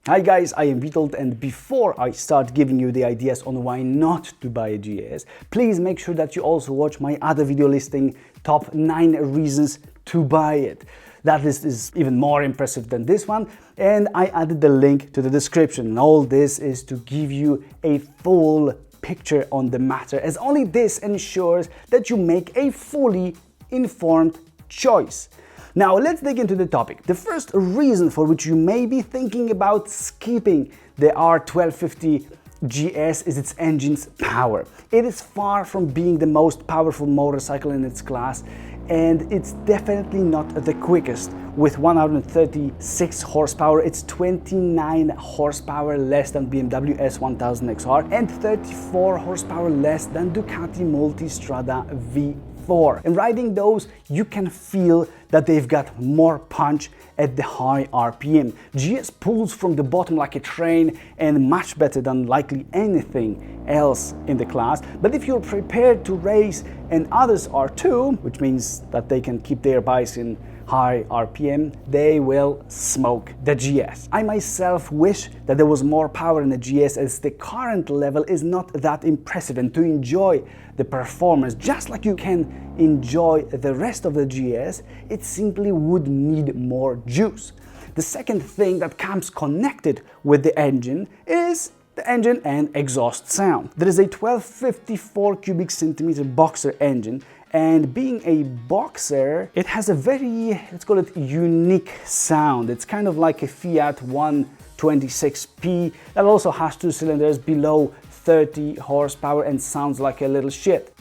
Hi guys, I am Untitled, and before I start giving you the ideas on why not to buy a GS, please make sure that you also watch my other video listing top 9 reasons to buy it. That list is even more impressive than this one, and I added the link to the description. And all this is to give you a full picture on the matter, as only this ensures that you make a fully informed choice. Now let's dig into the topic. The first reason for which you may be thinking about skipping the R1250GS is its engine's power. It is far from being the most powerful motorcycle in its class, and it's definitely not the quickest. With 136 horsepower, it's 29 horsepower less than BMW S1000XR and 34 horsepower less than Ducati Multistrada V4. And riding those, you can feel that they've got more punch at the high RPM. GS pulls from the bottom like a train and much better than likely anything else in the class. But if you're prepared to race, and others are too, which means that they can keep their bikes in high RPM, they will smoke the GS. I myself wish that there was more power in the GS, as the current level is not that impressive, and to enjoy the performance just like you can enjoy the rest of the GS, it simply would need more juice. The second thing that comes connected with the engine is the engine and exhaust sound. There is a 1254 cubic centimeter boxer engine, and being a boxer, it has a very, let's call it, unique sound. It's kind of like a Fiat 126P that also has 2 cylinders below 30 horsepower and sounds like a little shit.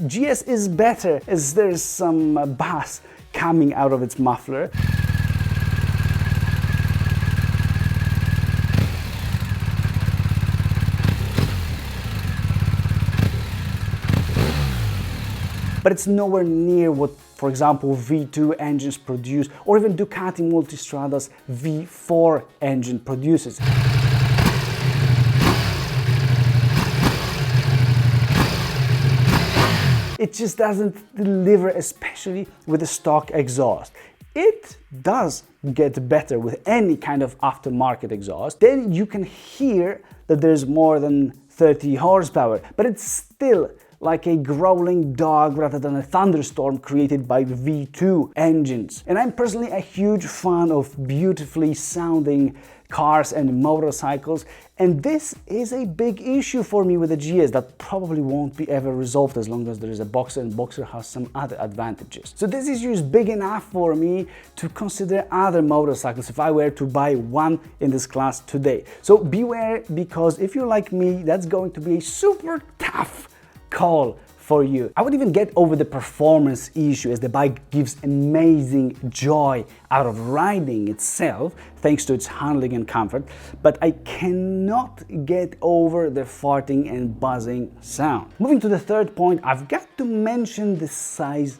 GS is better, as there's some bass coming out of its muffler. But it's nowhere near what, for example, V2 engines produce, or even Ducati Multistrada's V4 engine produces. It just doesn't deliver, especially with the stock exhaust. It does get better with any kind of aftermarket exhaust. Then you can hear that there's more than 30 horsepower, but it's still like a growling dog rather than a thunderstorm created by V2 engines. And I'm personally a huge fan of beautifully sounding cars and motorcycles, and this is a big issue for me with the GS that probably won't be ever resolved as long as there is a boxer, and boxer has some other advantages. So this issue is big enough for me to consider other motorcycles if I were to buy one in this class today. So beware, because if you're like me, that's going to be a super tough call for you. I would even get over the performance issue, as the bike gives amazing joy out of riding itself thanks to its handling and comfort, but I cannot get over the farting and buzzing sound. Moving to the third point, I've got to mention the size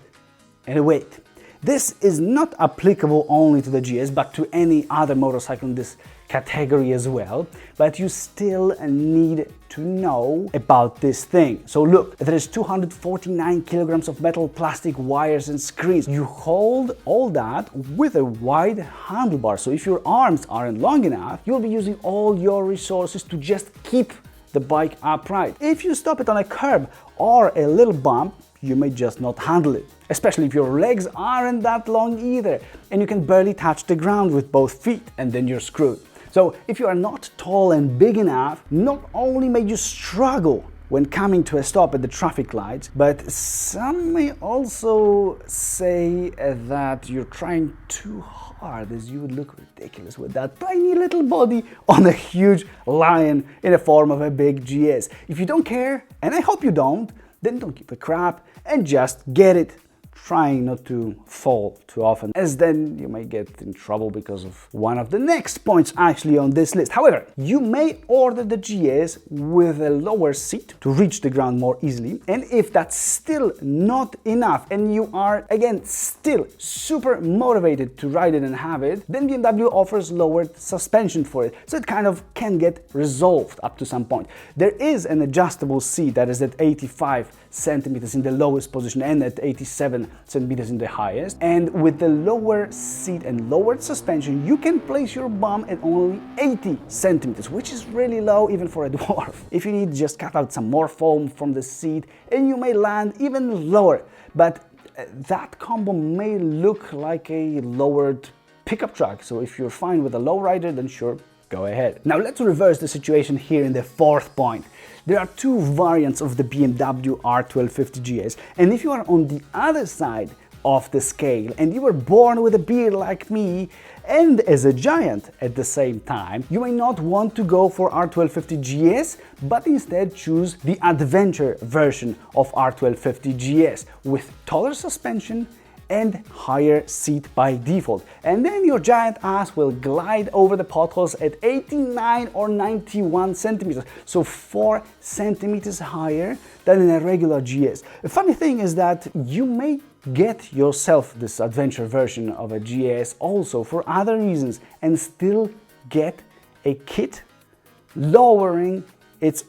and the weight. This is not applicable only to the GS, but to any other motorcycle in this category as well, but you still need to know about this thing. So look, there is 249 kilograms of metal, plastic, wires and screens. You hold all that with a wide handlebar, so if your arms aren't long enough, you'll be using all your resources to just keep the bike upright. If you stop it on a curb or a little bump, you may just not handle it, especially if your legs aren't that long either, and you can barely touch the ground with both feet, and then you're screwed. So if you are not tall and big enough, not only may you struggle when coming to a stop at the traffic lights, but some may also say that you're trying too hard, as you would look ridiculous with that tiny little body on a huge lion in the form of a big GS. If you don't care, and I hope you don't, then don't give a crap and just get it. Trying not to fall too often, as then you may get in trouble because of one of the next points actually on this list. However, you may order the GS with a lower seat to reach the ground more easily, and if that's still not enough and you are again still super motivated to ride it and have it, then BMW offers lowered suspension for it, so it kind of can get resolved up to some point. There is an adjustable seat that is at 85 centimeters in the lowest position and at 87 centimeters in the highest. And with the lower seat and lowered suspension, you can place your bum at only 80 centimeters, which is really low even for a dwarf. If you need, just cut out some more foam from the seat and you may land even lower. But that combo may look like a lowered pickup truck. So if you're fine with a lowrider, then sure, go ahead. Now let's reverse the situation here in the fourth point. There are two variants of the BMW R1250GS, and if you are on the other side of the scale and you were born with a beard like me and as a giant at the same time, you may not want to go for R1250GS, but instead choose the adventure version of R1250GS with taller suspension and higher seat by default. And then your giant ass will glide over the potholes at 89 or 91 centimeters, so 4 centimeters higher than in a regular GS. The funny thing is that you may get yourself this adventure version of a GS also for other reasons and still get a kit lowering its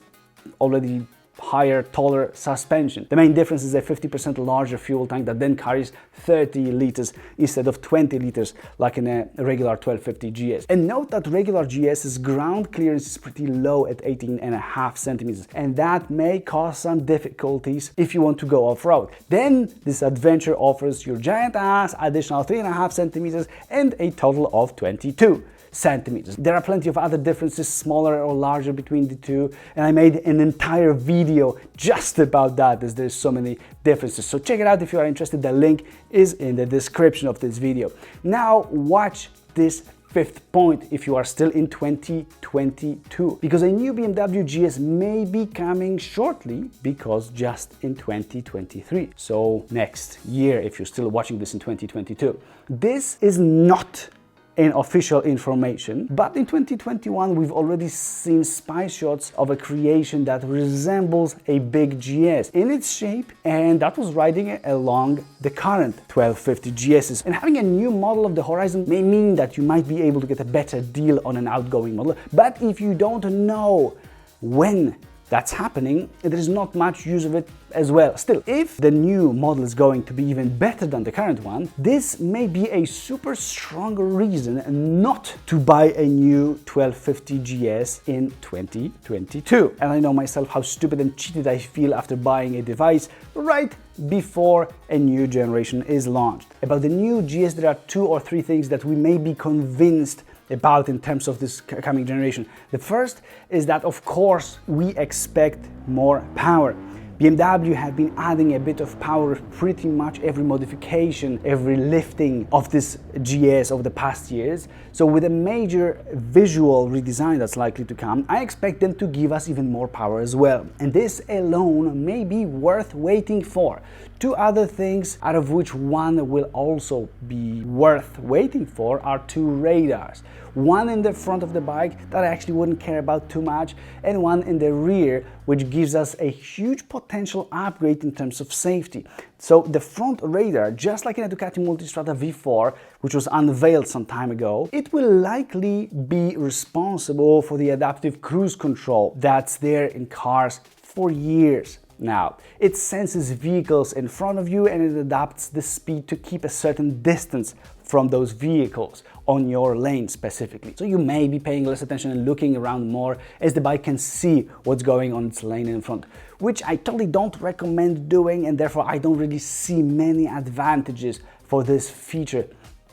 already higher, taller suspension. The main difference is a 50% larger fuel tank that then carries 30 liters instead of 20 liters like in a regular 1250 GS. And note that regular GS's ground clearance is pretty low at 18.5 centimeters, and that may cause some difficulties if you want to go off-road. Then this adventure offers your giant ass additional 3.5 centimeters and a total of 22 centimeters. There are plenty of other differences, smaller or larger between the two, and I made an entire video just about that, as there's so many differences. So check it out if you are interested. The link is in the description of this video. Now watch this fifth point if you are still in 2022, because a new BMW GS may be coming shortly, because just in 2023, so next year if you're still watching this in 2022. This is not in official information, but in 2021 we've already seen spy shots of a creation that resembles a big GS in its shape, and that was riding along the current 1250 GSs. And having a new model of the horizon may mean that you might be able to get a better deal on an outgoing model, but if you don't know when that's happening, there is not much use of it as well. Still, if the new model is going to be even better than the current one, this may be a super strong reason not to buy a new 1250 GS in 2022. And I know myself how stupid and cheated I feel after buying a device right before a new generation is launched. About the new GS, there are 2 or 3 things that we may be convinced about in terms of this coming generation. The first is that, of course, we expect more power. BMW have been adding a bit of power with pretty much every modification, every lifting of this GS over the past years. So with a major visual redesign that's likely to come, I expect them to give us even more power as well. And this alone may be worth waiting for. 2 other things, out of which one will also be worth waiting for, are 2 radars. One in the front of the bike that I actually wouldn't care about too much, and one in the rear, which gives us a huge potential upgrade in terms of safety. So the front radar, just like in a Ducati Multistrada V4, which was unveiled some time ago, it will likely be responsible for the adaptive cruise control that's there in cars for years now. It senses vehicles in front of you and it adapts the speed to keep a certain distance from those vehicles on your lane specifically. So you may be paying less attention and looking around more, as the bike can see what's going on its lane in front, which I totally don't recommend doing, and therefore I don't really see many advantages for this feature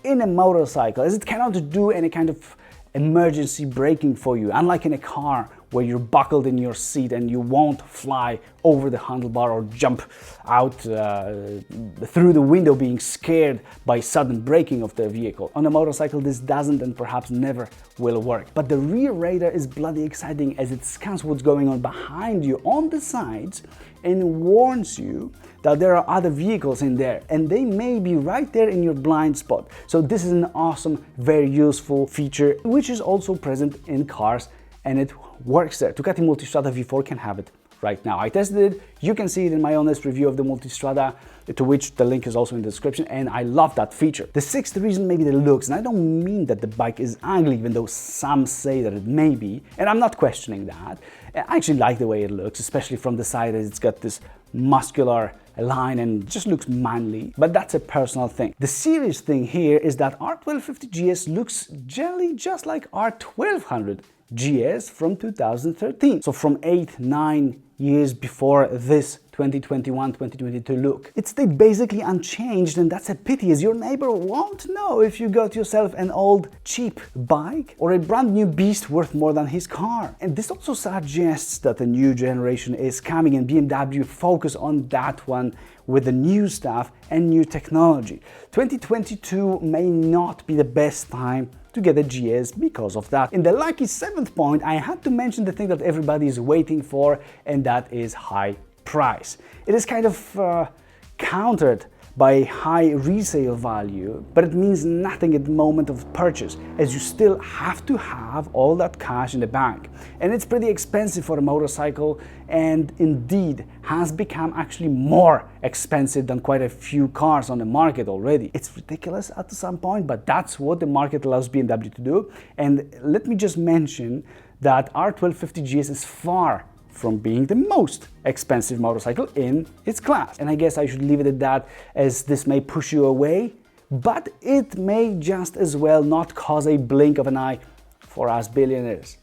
in a motorcycle, as it cannot do any kind of emergency braking for you, unlike in a car where you're buckled in your seat and you won't fly over the handlebar or jump out through the window being scared by sudden braking of the vehicle. On a motorcycle this doesn't and perhaps never will work. But the rear radar is bloody exciting, as it scans what's going on behind you on the sides and warns you that there are other vehicles in there, and they may be right there in your blind spot. So this is an awesome, very useful feature, which is also present in cars, and it works there. Ducati Multistrada V4 can have it right now. I tested it, you can see it in my honest review of the Multistrada, to which the link is also in the description, and I love that feature. The sixth reason may be the looks, and I don't mean that the bike is ugly, even though some say that it may be, and I'm not questioning that. I actually like the way it looks, especially from the side, as it's got this muscular line and just looks manly, but that's a personal thing. The serious thing here is that R1250GS looks generally just like R1200GS from 2013, so from 8-9 years before this 2021-2022 look. It stayed basically unchanged, and that's a pity, as your neighbor won't know if you got yourself an old cheap bike or a brand new beast worth more than his car. And this also suggests that a new generation is coming, and BMW focus on that one with the new stuff and new technology. 2022 may not be the best time to get a GS because of that. In the lucky seventh point, I had to mention the thing that everybody is waiting for, and that is high price. It is kind of countered by high resale value, but it means nothing at the moment of purchase, as you still have to have all that cash in the bank. And it's pretty expensive for a motorcycle, and indeed has become actually more expensive than quite a few cars on the market already. It's ridiculous at some point, but that's what the market allows BMW to do. And let me just mention that R1250GS is far from being the most expensive motorcycle in its class. And I guess I should leave it at that, as this may push you away, but it may just as well not cause a blink of an eye for us billionaires.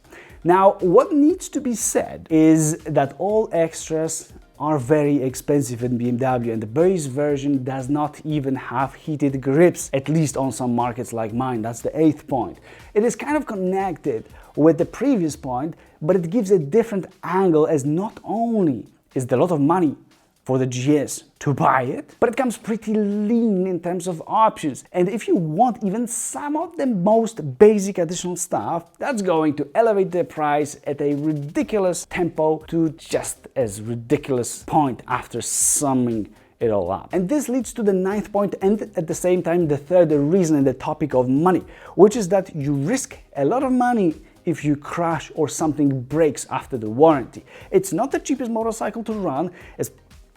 Now, what needs to be said is that all extras are very expensive in BMW, and the base version does not even have heated grips, at least on some markets like mine. That's the eighth point. It is kind of connected with the previous point, but it gives a different angle, as not only is there a lot of money for the GS to buy it, but it comes pretty lean in terms of options. And if you want even some of the most basic additional stuff, that's going to elevate the price at a ridiculous tempo to just as ridiculous point after summing it all up. And this leads to the ninth point, and at the same time the third reason in the topic of money, which is that you risk a lot of money if you crash or something breaks after the warranty. It's not the cheapest motorcycle to run, as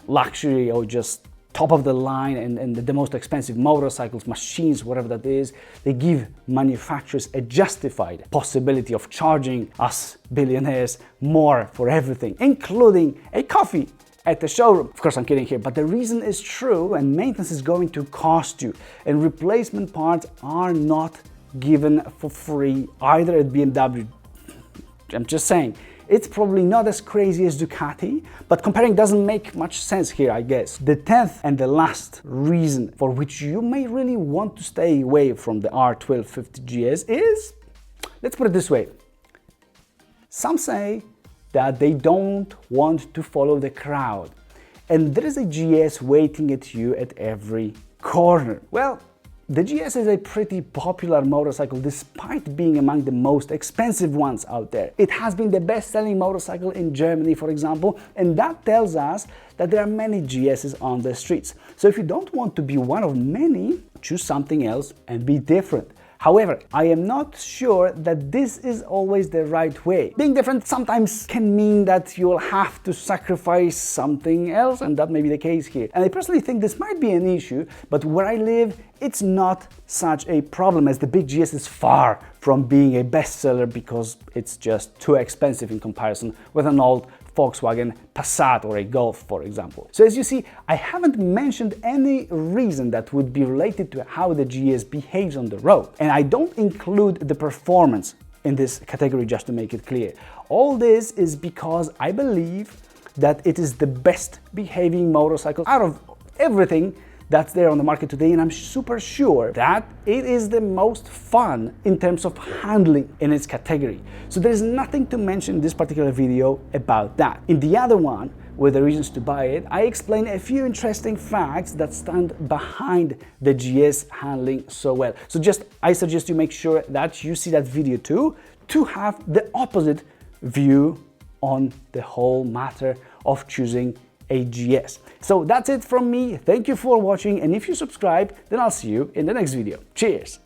luxury or just top of the line and the most expensive motorcycles, machines, whatever that is, they give manufacturers a justified possibility of charging us billionaires more for everything, including a coffee at the showroom. Of course, I'm kidding here, but the reason is true, and maintenance is going to cost you, and replacement parts are not given for free either at BMW. I'm just saying, it's probably not as crazy as Ducati, but comparing doesn't make much sense here, I guess. The 10th and the last reason for which you may really want to stay away from the R1250GS is, let's put it this way. Some say that they don't want to follow the crowd, and there is a GS waiting at you at every corner. Well, the GS is a pretty popular motorcycle despite being among the most expensive ones out there. It has been the best-selling motorcycle in Germany, for example, and that tells us that there are many GSs on the streets. So if you don't want to be one of many, choose something else and be different. However, I am not sure that this is always the right way. Being different sometimes can mean that you'll have to sacrifice something else, and that may be the case here. And I personally think this might be an issue, but where I live, it's not such a problem, as the big GS is far from being a bestseller because it's just too expensive in comparison with an old Volkswagen Passat or a Golf, for example. So as you see, I haven't mentioned any reason that would be related to how the GS behaves on the road. And I don't include the performance in this category, just to make it clear. All this is because I believe that it is the best behaving motorcycle out of everything that's there on the market today, and I'm super sure that it is the most fun in terms of handling in its category. So there's nothing to mention in this particular video about that. In the other one, with the reasons to buy it, I explain a few interesting facts that stand behind the GS handling so well. So I suggest you make sure that you see that video too, to have the opposite view on the whole matter of choosing a GS. So that's it from me. Thank you for watching, and if you subscribe, then I'll see you in the next video. Cheers!